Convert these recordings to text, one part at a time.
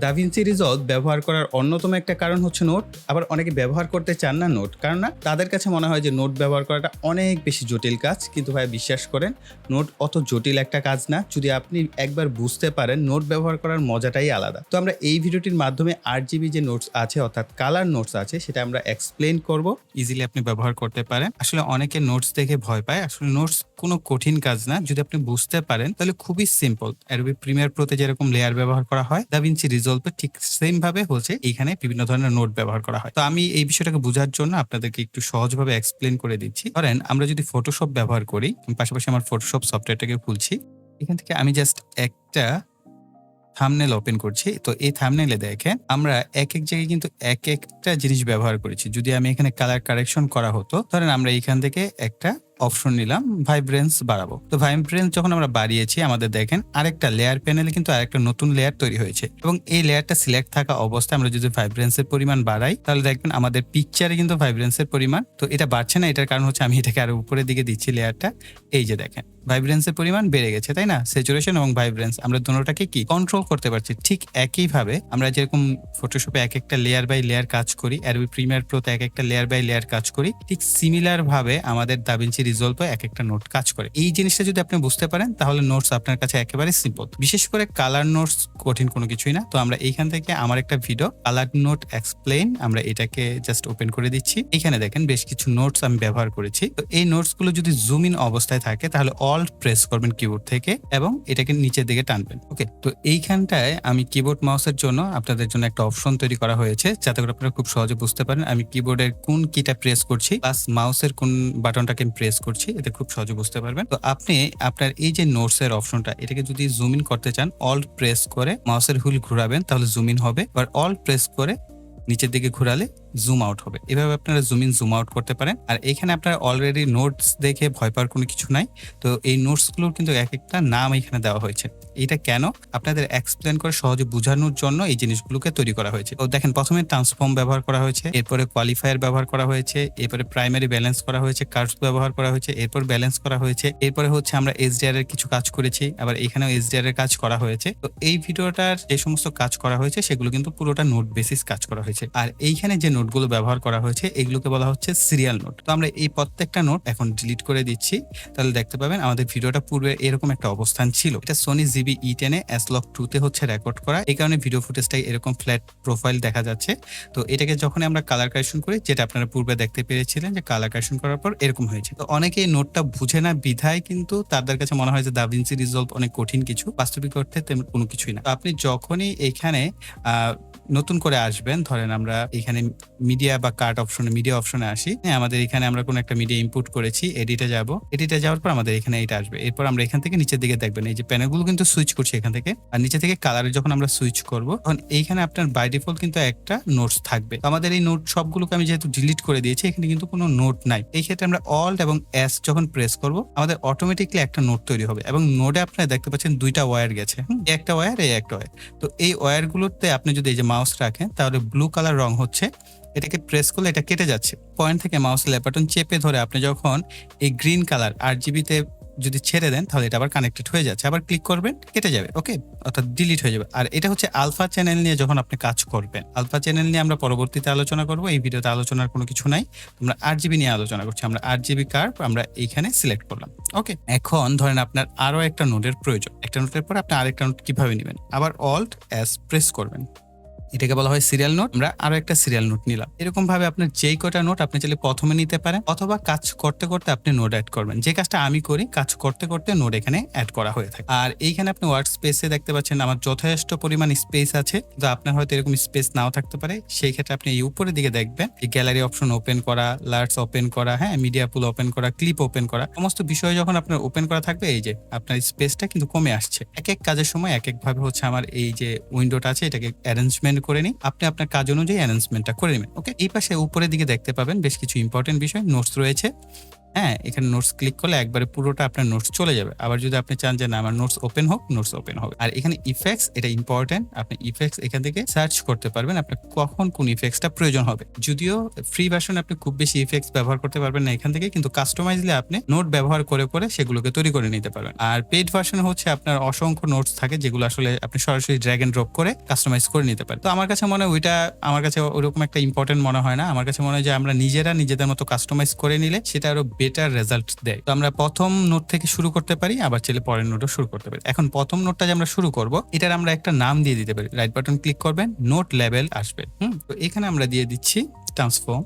দাভিন্সি resolve ব্যবহার করার অন্যতম একটা কারণ হচ্ছে নোট। আবার অনেকে ব্যবহার করতে চান না নোট, কারণ না তাদের কাছে মনে হয় যে নোট ব্যবহার করাটা অনেক বেশি জটিল কাজ। কিন্তু ভাই বিশ্বাস করেন, নোট অত জটিল একটা কাজ না। যদি আপনি একবার বুঝতে পারেন, নোট ব্যবহার করার মজাটাই আলাদা। তো আমরা এই ভিডিওটির মাধ্যমে 8 GB যে নোটস আছে, অর্থাৎ কালার নোটস আছে, সেটা আমরা এক্সপ্লেন করব। ইজিলি আপনি ব্যবহার করতে পারেন। আসলে অনেকে নোটস দেখে ভয় পায়, আসলে নোটস কোনো কঠিন কাজ না। যদি আপনি বুঝতে পারেন তাহলে খুবই সিম্পল। অ্যাডোবি প্রিমিয়ার প্রোতে যেরকম লেয়ার ব্যবহার করা হয়, দাভিন্সি রিজলভে ঠিক সেম ভাবে হচ্ছে এইখানে বিভিন্ন ধরনের নোট ব্যবহার করা হয়। তো আমি এই বিষয়টাকে বোঝার জন্য আপনাদেরকে একটু সহজভাবে এক্সপ্লেন করে দিচ্ছি। ধরেন আমরা যদি ফটোশপ ব্যবহার করি, পাশাপাশি আমার ফটোশপ সফটওয়্যারটাকে খুলছি, এখান থেকে আমি জাস্ট একটা থাম্বনেল ওপেন করছি। তো এই থাম্বনেলে দেখেন আমরা এক জায়গায় কিন্তু একটা জিনিস ব্যবহার করেছি। যদি আমি এখানে কালার কারেকশন করা হতো, ধরেন আমরা এখান থেকে একটা অপশন নিলাম ভাইব্রেন্স বাড়াবো। তো ভাইব্রেন্স যখন আমরা বাড়িয়েছি, আমাদের দেখেন আরেকটা লেয়ার প্যানেলে কিন্তু আরেকটা নতুন লেয়ার তৈরি হয়েছে, এবং এই লেয়ারটা সিলেক্ট থাকা অবস্থায় আমরা যদি ভাইব্রেন্সের পরিমাণ বাড়াই, তাহলে দেখবেন আমাদের পিকচারে কিন্তু ভাইব্রেন্সের পরিমাণ তো এটা বাড়ছে না। এটার কারণ হচ্ছে আমি এটাকে আরো উপরের দিকে দিচ্ছি লেয়ারটা। এই যে দেখেন ভাইব্রেন্সের পরিমাণ বেড়ে গেছে, তাই না? স্যাচুরেশন এবং ভাইব্রেন্স আমরা দুটোটাকে কি কন্ট্রোল করতে পারছি। ঠিক একইভাবে আমরা যেরকম ফটোশপে একটা লেয়ার বাই লেয়ার কাজ করি, অ্যাডোবি প্রিমিয়ার প্রোতে একটা লেয়ার বাই লেয়ার কাজ করি, ঠিক সিমিলার ভাবে আমাদের দাভিন্সি রিজলভে একটা নোট কাজ করে। এই জিনিসটা যদি আপনি বুঝতে পারেন, তাহলে নোটস আপনার কাছে একেবারে সিম্পল। বিশেষ করে কালার নোটস কঠিন কোনো কিছুই না। তো আমরা এইখান থেকে আমার একটা ভিডিও কালার নোট এক্সপ্লেইন, আমরা এটাকে জাস্ট ওপেন করে দিচ্ছি। এখানে দেখেন বেশ কিছু নোটস আমি ব্যবহার করেছি। তো এই নোটস গুলো যদি জুম ইন অবস্থায় থাকে, তাহলে অল্ট প্রেস করবেন কিবোর্ড থেকে এবং এটাকে নিচের দিকে টানবেন। ওকে, তো এইখানটায় আমি কিবোর্ড মাউসের জন্য আপনাদের জন্য একটা অপশন তৈরি করা হয়েছে, যাতে করে আপনারা খুব সহজে বুঝতে পারেন আমি কিবোর্ডের কোন কিটা প্রেস করছি প্লাস মাউসের কোন বাটনটাকে প্রেস করছি, এতে খুব সহজে বুঝতে পারবেন। তো আপনি আপনার এই যে নোটস এর অপশনটা, এটাকে যদি জুম ইন করতে চান, অল্ট প্রেস করে মাউসের হুইল ঘোরাবেন, তাহলে জুম ইন হবে। আর অল্ট প্রেস করে নিচের দিকে ঘোরালে জুম আউট হবে। এভাবে আপনারা জুম ইন জুম আউট করতে পারেন। আর এখানে আপনারা অলরেডি নোটস দেখে ভয় পাওয়ার কোনো কিছু নাই। তো এই নোটস গুলোর কিন্তু একটা নাম এখানে দেওয়া হয়েছে। এটা কেন আপনাদের এক্সপ্লেন করে সহজে বোঝানোর জন্য এই জিনিসগুলোকে তৈরি করা হয়েছে। তো দেখেন প্রথমে ট্রান্সফর্ম ব্যবহার করা হয়েছে, এরপরে কোয়ালিফায়ার ব্যবহার করা হয়েছে, এরপরে প্রাইমারি ব্যালেন্স করা হয়েছে, কার্ভস ব্যবহার করা হয়েছে, এরপর ব্যালেন্স করা হয়েছে, এরপরে হচ্ছে আমরা এসডিআর এর কিছু কাজ করেছি, আবার এখানেও এসডিআর এর কাজ করা হয়েছে। তো এই ভিডিওটার যে সমস্ত কাজ করা হয়েছে সেগুলো কিন্তু পুরোটা নোট বেসিস কাজ করা হয়েছে। আর এইখানে যে নোটগুলো ব্যবহার করা হয়েছে এগুলোকে বলা হচ্ছে সিরিয়াল নোট। তো আমরা এই প্রত্যেকটা নোট এখন ডিলিট করে দিচ্ছি। তাহলে দেখতে পাবেন আমাদের ভিডিওটা পূর্বে এরকম একটা অবস্থান ছিল। এটা সোনি জিবি E10 S-Log2 তে হচ্ছে রেকর্ড করা, এই কারণে ভিডিও ফুটেজটা এরকম ফ্ল্যাট প্রোফাইল দেখা যাচ্ছে। তো এটাকে যখন আমরা কালার কারেকশন করি, যেটা আপনারা পূর্বে দেখতে পেরেছিলেন যে কালার কারেকশন করার পর এরকম হয়েছে। তো অনেকে এই নোটটা বুঝে না বিধায় কিন্তু তাদের কাছে মনে হয় যে দাভিন্সি রিজলভ অনেক কঠিন কিছু, বাস্তবিক অর্থে তেমন কোনো কিছুই না। তো আপনি যখনই এখানে নতুন করে আসবেন, ধরেন আমরা এখানে মিডিয়া বা কার্ট অপশনে মিডিয়া অপশনে আসি, হ্যাঁ আমাদের এখানে আমরা কোনো একটা মিডিয়া ইনপুট করেছি, এডিটে যাব, এডিটে যাওয়ার পর আমাদের এখানে এটা আসবে। এরপর আমরা এখান থেকে নিচের দিকে দেখবেন এই যে প্যানেলগুলো কিন্তু সুইচ করছি এখান থেকে, আর নিচে থেকে কালারে যখন আমরা সুইচ করব, তখন এইখানে আপনার বাই ডিফল্ট কিন্তু একটা নোটস থাকবে। তো আমাদের এই নোট সবগুলোকে আমি যেহেতু ডিলিট করে দিয়েছি, এখানে কিন্তু কোনো নোট নাই। এই ক্ষেত্রে আমরা অল্ট এবং এস যখন প্রেস করব, আমাদের অটোমেটিকলি একটা নোট তৈরি হবে, এবং নোটে আপনারা দেখতে পাচ্ছেন দুইটা ওয়্যার গেছে, একটা ওয়্যার এই একটা ওয়্যার। তো এই ওয়্যারগুলোতে আপনি যদি এই যে মাউস রাখেন, তাহলে ব্লু কালার রং হচ্ছে, এটাকে প্রেস করলে এটা কেটে যাচ্ছে। পয়েন্ট থেকে মাউস লেফট বাটন চেপে ধরে আপনি যখন এই গ্রিন কালার 8GB তে যদি ছেড়ে দেন, তাহলে এটা আবার কানেক্টেড হয়ে যাচ্ছে, আবার ক্লিক করবেন কেটে যাবে, ওকে, অর্থাৎ ডিলিট হয়ে যাবে। আর এটা হচ্ছে আলফা চ্যানেল নিয়ে যখন আপনি কাজ করবেন, আলফা চ্যানেল নিয়ে আমরা পরবর্তীতে আলোচনা করব, এই ভিডিওতে আলোচনার কোনো কিছু নাই। আমরা 8GB নিয়ে আলোচনা করছি। আমরা 8GB কার্ভ আমরা এইখানে সিলেক্ট করলাম, ওকে। এখন ধরেন আপনার আরো একটা নোটের প্রয়োজন, একটা নোটের পর আপনি আরেকটা নোট কিভাবে নেবেন, আবার অল্ট এস প্রেস করবেন, এটাকে বলা হয় সিরিয়াল নোট। আমরা আরো একটা সিরিয়াল নোট নিলাম। এরকম ভাবে আপনার যেই কটা নোট আপনি চাইলে প্রথমে নিতে পারেন, অথবা কাজ করতে করতে আপনি নোট অ্যাড করবেন। যে কাজটা আমি করি, কাজ করতে করতে নোট এখানে অ্যাড করা হয়ে থাকে। আর এইখানে আপনি ওয়ার্ড স্পেসে দেখতে পাচ্ছেন আমার যথেষ্ট পরিমাণ স্পেস আছে, কিন্তু আপনার হয়তো এরকম স্পেস নাও থাকতে পারে। সেই ক্ষেত্রে আপনি এই উপরের দিকে দেখবেন এই গ্যালারি অপশন ওপেন করা, লার্টস ওপেন করা, হ্যাঁ মিডিয়া পুল ওপেন করা, ক্লিপ ওপেন করা, সমস্ত বিষয় যখন আপনার ওপেন করা থাকবে, এই যে আপনার স্পেসটা কিন্তু কমে আসছে। এক এক কাজের সময় এক এক ভাবে হচ্ছে আমার এই যে উইন্ডোটা আছে, এটাকে অ্যারেঞ্জমেন্ট করে নিই। আপনি আপনার কাজ অনুযায়ী অ্যানাউন্সমেন্টটা করে নেবেন, ওকে। এই পাশে উপরের দিকে দেখতে পাবেন বেশ কিছু ইম্পর্টেন্ট বিষয় নোটস রয়েছে। হ্যাঁ, এখানে নোটস ক্লিক করলে একবারে পুরোটা আপনার নোটস চলে যাবে। আবার যদি আপনি চান যে না আমার নোটস ওপেন হোক, নোটস ওপেন হবে। আর এখানে ইফেক্টস, এটা ইম্পর্টেন্ট। আপনি ইফেক্টস এখান থেকে সার্চ করতে পারবেন আপনার কখন কোন ইফেক্টসটা প্রয়োজন হবে। যদিও ফ্রি ভার্সনে আপনি খুব বেশি ইফেক্টস ব্যবহার করতে পারবেন না এখান থেকে, কিন্তু কাস্টমাইজলি আপনি নোট ব্যবহার করে সেগুলোকে তৈরি করে নিতে পারবেন। আর পেইড ভার্সনে হচ্ছে আপনার অসংখ্য নোটস থাকে যেগুলো আসলে আপনি সরাসরি ড্র্যাগ এন্ড ড্রপ করে কাস্টমাইজ করে নিতে পারেন। তো আমার কাছে মনে হয় ওইটা আমার কাছে ওরকম একটা ইম্পর্টেন্ট মনে হয় না। আমার কাছে মনে হয় যে আমরা নিজেরা নিজেদের মতো কাস্টমাইজ করে নিলে সেটা আরো বেটার রেজাল্ট দেয়। তো আমরা প্রথম নোট থেকে শুরু করতে পারি, আবার চাইলে পরের নোটও শুরু করতে পারি। এখন প্রথম নোটটা যে আমরা শুরু করব, এটার আমরা একটা নাম দিয়ে দিতে পারি। রাইট বাটন ক্লিক করবেন, নোট লেভেল আসবে। তো এখানে আমরা দিয়ে দিচ্ছি ট্রান্সফর্ম।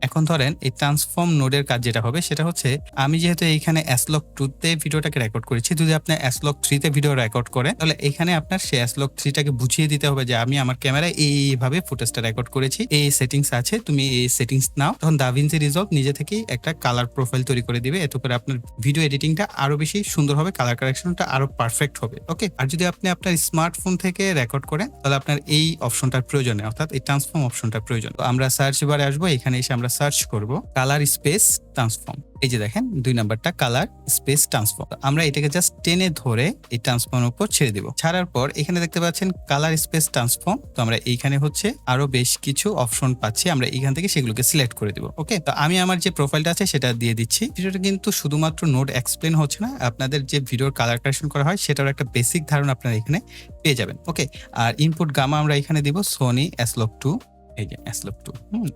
এখন ধরেন এই ট্রান্সফর্ম নোডের কাজ যেটা হবে সেটা হচ্ছে, আমি যেহেতু এইখানে অ্যাসলক 2 তে ভিডিওটাকে রেকর্ড করেছি, যদি আপনি অ্যাসলক 3 তে ভিডিও রেকর্ড করেন তাহলে এখানে আপনার সেই অ্যাসলক 3 টাকে বুঝিয়ে দিতে হবে যে আমি আমার ক্যামেরায় এইভাবে ফুটেজটা রেকর্ড করেছি, এই সেটিংস আছে, তুমি এই সেটিংস নাও। তখন দাভিন্সি রিজলভ নিজে থেকেই একটা কালার প্রোফাইল তৈরি করে দিবে। এতে করে আপনার ভিডিও এডিটিংটা আরো বেশি সুন্দর হবে, কালার কারেকশনটা আরো পারফেক্ট হবে। ওকে, আর যদি আপনি আপনার স্মার্টফোন থেকে রেকর্ড করেন তাহলে আপনার এই অপশনটার প্রয়োজন নেই, অর্থাৎ এই ট্রান্সফর্ম অপশনটার প্রয়োজন। তো আমরা সার্চ বারে আসবো, এখানে এসে আমরা সার্চ করব কালার স্পেস ট্রান্সফর্ম। এই যে দেখেন 2 নাম্বারটা কালার স্পেস ট্রান্সফর্ম। আমরা এটাকে জাস্ট টেনে ধরে এই ট্রান্সফর্মের উপর ছেড়ে দিব। ছাড়ার পর এখানে দেখতে পাচ্ছেন কালার স্পেস ট্রান্সফর্ম। তো আমরা এইখানে হচ্ছে আরো বেশ কিছু অপশন পাচ্ছি, আমরা এইখান থেকে সেগুলোকে সিলেক্ট করে দিব। ওকে, তো আমি আমার যে প্রোফাইলটা আছে সেটা দিয়ে দিচ্ছি। ভিডিওটা কিন্তু শুধুমাত্র নোট এক্সপ্লেন হচ্ছে না, আপনাদের যে ভিডিওর কালার কারেকশন করা হয় সেটার একটা বেসিক ধারণা আপনারা এখানে পেয়ে যাবেন। ওকে, আর ইনপুট গামা আমরা এখানে দিব সোনি অ্যাসলক 2। এই যে অ্যাসলক 2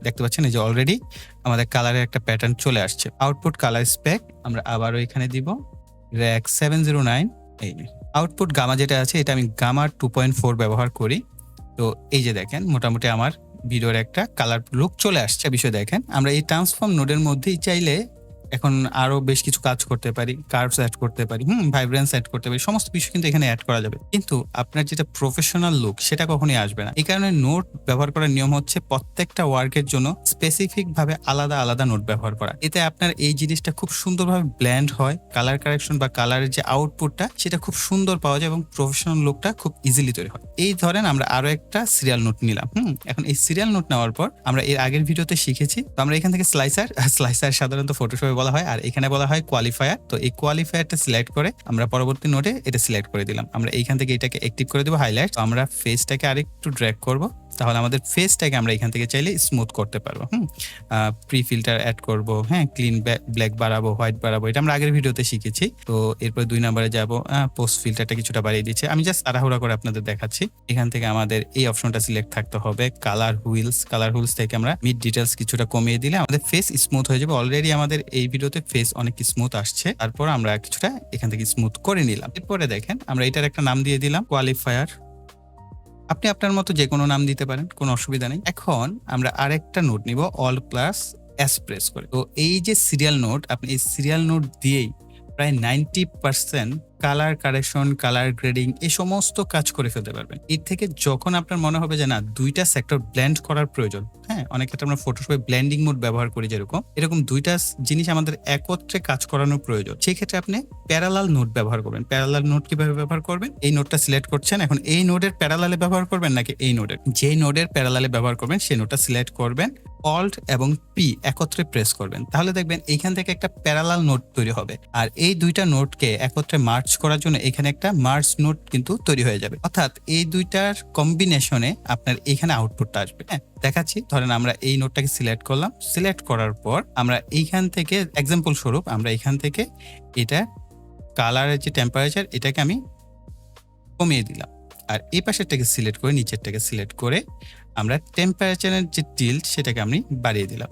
দেখতে পাচ্ছেন, এই যে অলরেডি আমাদের কালারের একটা প্যাটার্ন চলে আসছে। আউটপুট কালার স্পেক আমরা আবারও এখানে দিব র্যাক 709। এই আউটপুট গামা যেটা আছে এটা আমি গামা 2.4 ব্যবহার করি। তো এই যে দেখেন মোটামুটি আমার ভিডিওর একটা কালার লুক চলে আসছে। বিষয় দেখেন, আমরা এই ট্রান্সফর্ম নোডের মধ্যেই চাইলে এখন আরো বেশ কিছু কাজ করতে পারি, কার্ভস অ্যাড করতে পারি, ভাইব্রেন্স অ্যাড করতে পারি, সমস্ত কিছু কিন্তু এখানে অ্যাড করা যাবে। কিন্তু আপনার যেটা প্রফেশনাল লুক সেটা কখনোই আসবে না। এই কারণে নোট ব্যবহার করার নিয়ম হচ্ছে প্রত্যেকটা ওয়ার্কের জন্য স্পেসিফিক ভাবে আলাদা আলাদা নোট ব্যবহার করা। এতে আপনার এই জিনিসটা খুব সুন্দরভাবে ব্ল্যান্ড হয়, কালার কারেকশন বা কালারের যে আউটপুটটা সেটা খুব সুন্দর পাওয়া যায় এবং প্রফেশনাল লুকটা খুব ইজিলি তৈরি হয়। এই ধরেন আমরা আরো একটা সিরিয়াল নোট নিলাম। এখন এই সিরিয়াল নোট নেওয়ার পর আমরা এর আগের ভিডিওতে শিখেছি, তো আমরা এখান থেকে স্লাইসার সাধারণত ফটোশপে বলা হয়, আর এখানে বলা হয় কোয়ালিফায়ার। তো এই কোয়ালিফায়ারটা সিলেক্ট করে আমরা পরবর্তী নোটে এটা সিলেক্ট করে দিলাম। আমরা এইখান থেকে এটাকে অ্যাক্টিভ করে দেবো হাইলাইট। তো আমরা ফেসটাকে আরেকটু ড্র্যাগ করব, তাহলে আমাদের ফেসটাকে আমরা এখান থেকে চাইলে স্মুথ করতে পারবো। প্রি ফিল্টার অ্যাড করব, ক্লিন ব্ল্যাক বাড়াবো, হোয়াইট বাড়াবো, এটা আমরা আগের ভিডিওতে শিখেছি। তো এরপর 2 নম্বরে যাব, পোস্ট ফিল্টারটা কিছুটা বাড়িয়ে দিচ্ছে। আমি জাস্ট তাড়াহুড়া করে আপনাদের দেখাচ্ছি। এখান থেকে আমাদের এই অপশনটা সিলেক্ট থাকতে হবে, কালার হুইলস থেকে আমরা মিড ডিটেলস কিছুটা কমিয়ে দিলে আমাদের ফেস স্মুথ হয়ে যাবে। অলরেডি আমাদের এই ভিডিওতে ফেস অনেক স্মুথ আসছে, তারপর আমরা কিছুটা এখান থেকে স্মুথ করে নিলাম। এরপরে দেখেন আমরা এটার একটা নাম দিয়ে দিলাম কোয়ালিফায়ার। আপনি আপনার মতো যে কোনো নাম দিতে পারেন, কোনো অসুবিধা নেই। এখন আমরা আরেকটা নোট নিব, অল প্লাস এস প্রেস করে। তো এই যে সিরিয়াল নোট, আপনি এই সিরিয়াল নোট দিয়েই প্রায় 90% কালার কারেকশন, কালার গ্রেডিং এই সমস্ত কাজ করে ফেলতে পারবেন। এর থেকে যখন আপনার মনে হবে যে না দুইটা সেক্টর ব্লেন্ড করার প্রয়োজন, অনেক ক্ষেত্রে আমরা ফটোশপে ব্লেন্ডিং মোড ব্যবহার করি, এরকম দুইটা জিনিস আমাদের একত্রে কাজ করানোর প্রয়োজন, সেই ক্ষেত্রে আপনি প্যারালাল নোট ব্যবহার করবেন। প্যারালাল নোট কিভাবে ব্যবহার করবেন, এই নোটটা সিলেক্ট করছেন, এখন এই নোডের প্যারালালে ব্যবহার করবেন নাকি এই নোডের, যে নোডের প্যারালালে ব্যবহার করবেন সেই নোটটা সিলেক্ট করবেন, অল্ট এবং পি একত্রে প্রেস করবেন, তাহলে দেখবেন এইখান থেকে একটা প্যারালাল নোট তৈরি হবে। আর এই দুইটা নোটকে একত্রে মার্চ করার জন্য এখানে একটা মার্চ নোট কিন্তু তৈরি হয়ে যাবে, অর্থাৎ এই দুইটার কম্বিনেশনে আপনার এখানে আউটপুটটা আসবে। দেখাচ্ছি, ধরেন আমরা এই নোটটাকে সিলেক্ট করলাম, সিলেক্ট করার পর আমরা এইখান থেকে এক্সাম্পল স্বরূপ আমরা এখান থেকে এটা কালারের যে টেম্পারেচার এটাকে আমি কমিয়ে দিলাম, আর এই পাশেরটাকে সিলেক্ট করে নিচেরটাকে সিলেক্ট করে আমরা টেম্পারেচারের যে টিল্ট সেটাকে আমি বাড়িয়ে দিলাম।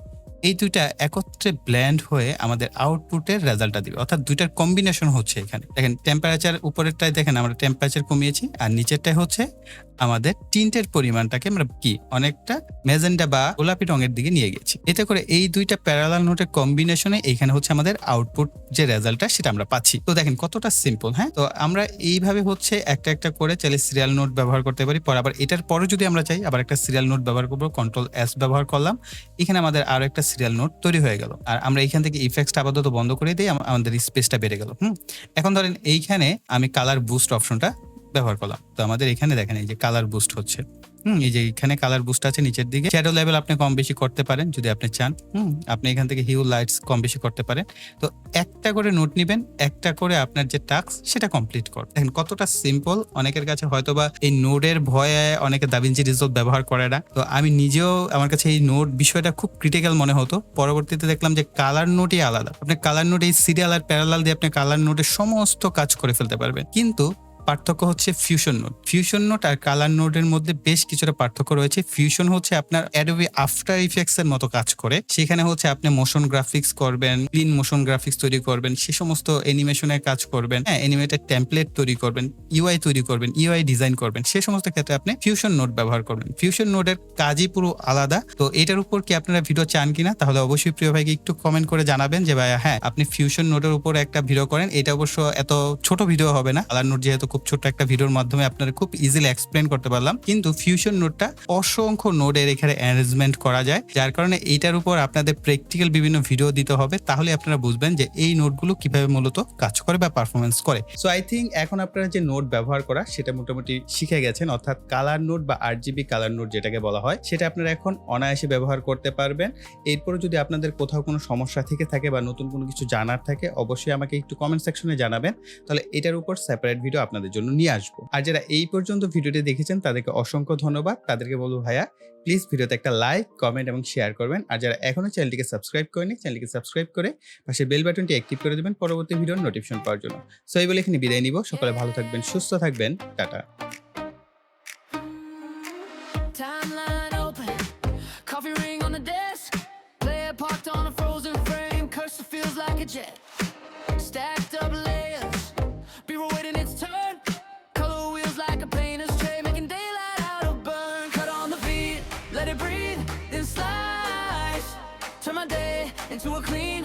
এই দুইটা একত্রে ব্লেন্ড হয়ে আমাদের আউটপুটের রেজাল্টটা দিবে, অর্থাৎ দুইটার কম্বিনেশন হচ্ছে এখানে। দেখেন টেম্পারেচার উপরেরটায় দেখেন আমরা টেম্পারেচার কমিয়েছি, আর নিচেরটাই হচ্ছে আমাদের টিন্টের পরিমাণটাকে আমরা অনেকটা ম্যাজেন্ডা বা গোলাপি রঙের দিকে নিয়ে গেছি। এতে করে এই দুইটা প্যারালাল নোটের কম্বিনেশনে এইখানে হচ্ছে আমাদের আউটপুট যে রেজাল্টটা সেটা আমরা পাচ্ছি। তো দেখেন কতটা সিম্পল। তো আমরা এইভাবে হচ্ছে একটা একটা করে চাইলে সিরিয়াল নোট ব্যবহার করতে পারি। পর আবার এটার পরে যদি আমরা চাই আবার একটা সিরিয়াল নোট ব্যবহার করবো, কন্ট্রোল এস ব্যবহার করলাম, এখানে আমাদের আরো একটা সিরিয়াল নোট তৈরি হয়ে গেল। আর আমরা এইখান থেকে ইফেক্টটা আপাতত বন্ধ করে দিই, আমাদের স্পেসটা বেড়ে গেল। এখন ধরেন এইখানে আমি কালার বুস্ট অপশনটা ব্যবহার করলাম, তো আমাদের এখানে দেখেন এই যে কালার বুস্ট হচ্ছে, এই যে এখানে কালার বুস্ট আছে নিচের দিকে, শ্যাডো লেভেল আপনি কম বেশি করতে পারেন যদি আপনি চান। আপনি এখান থেকে হিউ লাইটস কম বেশি করতে পারেন। তো একটা করে নোট নিবেন, একটা করে আপনার যে টাস্ক সেটা কমপ্লিট করবেন। দেখেন কতটা সিম্পল। অনেকের কাছে হয়তোবা এই নোটের ভয়ে অনেকে দাভিঞ্চি রিজলভ ব্যবহার করে না। তো আমি নিজেও, আমার কাছে এই নোট বিষয়টা খুব ক্রিটিক্যাল মনে হতো। পরবর্তীতে দেখলাম যে কালার নোটই আলাদা। আপনি কালার নোট এই সিরিয়াল আর প্যারালাল দিয়ে আপনি কালার নোটের সমস্ত কাজ করে ফেলতে পারবেন। কিন্তু পার্থক্য হচ্ছে ফিউশন নোট। ফিউশন নোট আর কালার নোটের মধ্যে বেশ কিছুটা পার্থক্য রয়েছে। ফিউশন হচ্ছে আপনার অ্যাডোবি আফটার ইফেক্টস এর মতো কাজ করে। সেখানে হচ্ছে আপনি মোশন গ্রাফিক্স করবেন, ক্লিন মোশন গ্রাফিক্স তৈরি করবেন, সে সমস্ত অ্যানিমেশনের কাজ করবেন, হ্যাঁ অ্যানিমেটেড টেমপ্লেট তৈরি করবেন, ইউআই তৈরি করবেন, ইউআই ডিজাইন করবেন, সে সমস্ত ক্ষেত্রে আপনি ফিউশন নোট ব্যবহার করবেন। ফিউশন নোটের কাজই পুরো আলাদা। তো এটার উপর কি আপনারা ভিডিও চান কিনা, তাহলে অবশ্যই প্রিয় ভাইকে একটু কমেন্ট করে জানাবেন যে ভাই হ্যাঁ আপনি ফিউশন নোটের উপর একটা ভিডিও করেন। এটা অবশ্য এত ছোট ভিডিও হবে না, কালার নোট যেহেতু খুব ছোট একটা ভিডিওর মাধ্যমে আপনারা খুব ইজিলি এক্সপ্লেন করতে পারলাম। কিন্তু ফিউশন নোটটা অসংখ্য নোটের এখানে অ্যারেঞ্জমেন্ট করা যায়, যার কারণে এইটার উপর আপনাদের প্র্যাকটিক্যাল বিভিন্ন ভিডিও দিতে হবে। তাহলে আপনারা বুঝবেন যে এই নোটগুলো কিভাবে মূলত কাজ করে বা পারফরমেন্স করে। সো আই থিঙ্ক এখন আপনারা যে নোট ব্যবহার করা সেটা মোটামুটি শিখে গেছেন, অর্থাৎ কালার নোট বা RGB কালার নোট যেটাকে বলা হয়, সেটা আপনারা এখন অনায়াসে ব্যবহার করতে পারবেন। এরপরে যদি আপনাদের কোথাও কোনো সমস্যা থেকে থাকে বা নতুন কোনো কিছু জানার থাকে, অবশ্যই আমাকে একটু কমেন্ট সেকশনে জানাবেন, তাহলে এটার উপর সেপারেট ভিডিও আপনাদের জন্য নিয়ে আসবো। আর যারা এই পর্যন্ত ভিডিওটি দেখেছেন তাদেরকে অসংখ্য ধন্যবাদ। তাদেরকে বলবো ভাইয়া প্লিজ ভিডিওতে একটা লাইক, কমেন্ট এবং শেয়ার করবেন। আর যারা এখনো চ্যানেলটিকে সাবস্ক্রাইব করেনি, চ্যানেলটিকে সাবস্ক্রাইব করে পাশে বেল বাটনটি অ্যাক্টিভ করে দেবেন পরবর্তী ভিডিওর নোটিফিকেশন পাওয়ার জন্য। সো এই বলে এখানে বিদায় নিব। সকলে ভালো থাকবেন, সুস্থ থাকবেন, tata. Timeline open, coffee ring on the desk, player parked on a frozen frame, cursor feels like a jet, stacked up layers, B-roll waiting its turn, color wheels like a painter's tray, making daylight out of burn, cut on the beat, let it breathe, then slice, turn my day into a clean